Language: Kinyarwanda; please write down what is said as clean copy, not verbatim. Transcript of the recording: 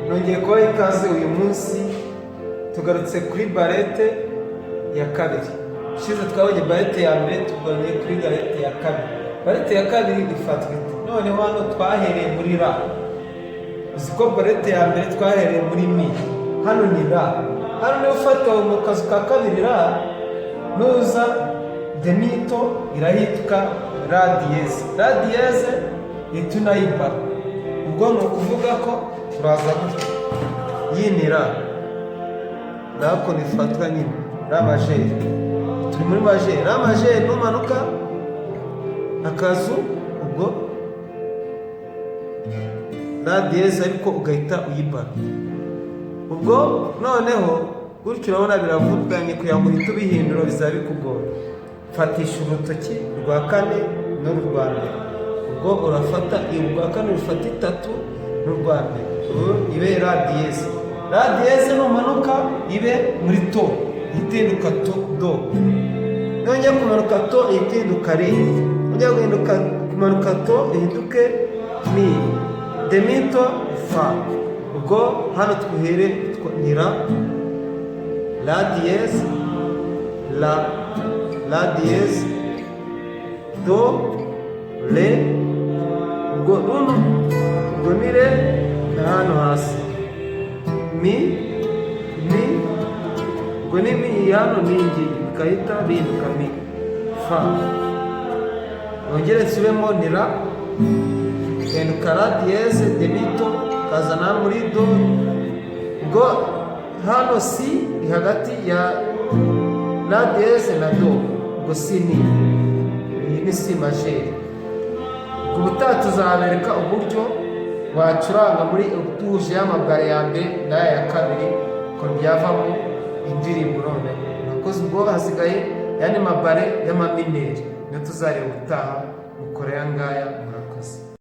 nongeye kubaha ikaze uyu munsi. Tugarutse kuri barete ya kabiri. Ushize twabonye barete ya mbere, tugannye kuri barete ya kabiri. Barete ya kabiri ifatwa ite? Noneho hano twahereye muri ra. Uzi ko barete ya mbere twahereye muri mi, hano ni ra. Hano niba ufata mu kazu ka kabiri ra, nuza demito irahitwa ra diyeze. Ra diyeze ihita unayiba. Ubwo ni ukuvuga ko turaza gutya, iyi ni ra, nako nifatwa nyine ra majeri. Turi muri majeri. Ra majeri numanuka akazu, ubwo ra diyeze ariko ugahita uyibara. Ubwo noneho gutyo urabona biravuganye, kugira ngo uhite ubihindura bizaba bikugora. Fatisha urutoki rwa kane n'urwa mbere. Ubwo urafata urwa kane rufata itatu n'urwa mbere, ibe ra diyeze. Ra diyeze numanuka ibe muri to, ihinduka to do. Nongeye kumanuka to ihinduka re. Nongeye kumanuka to ihinduke mi. Demito fa. Ubwo hano twihere ni ra, la diyeze, la diyeze, do, re. Ubwo ni re na hano hasi mi. Ubwo ni mi, hano ni ngi bikahita bihinduka mi fa. Nongere nsubemo ni ra, bihinduka ra diyeze, demito kazana muri do. Ubwo hano si iri hagati ya la diyeze na do. Ubwo si ni, iyi ni si majeri. Ubutaha tuzabereka uburyo wacuranga muri utuje y'amabare ya mbere n'aya ya kabiri, ko byavamo indirimbo. None nakoze ubwo hasigaye yani mabare y'amamineri, niyo tuzareba ubutaha. Mukore aya ngaya, murakoze.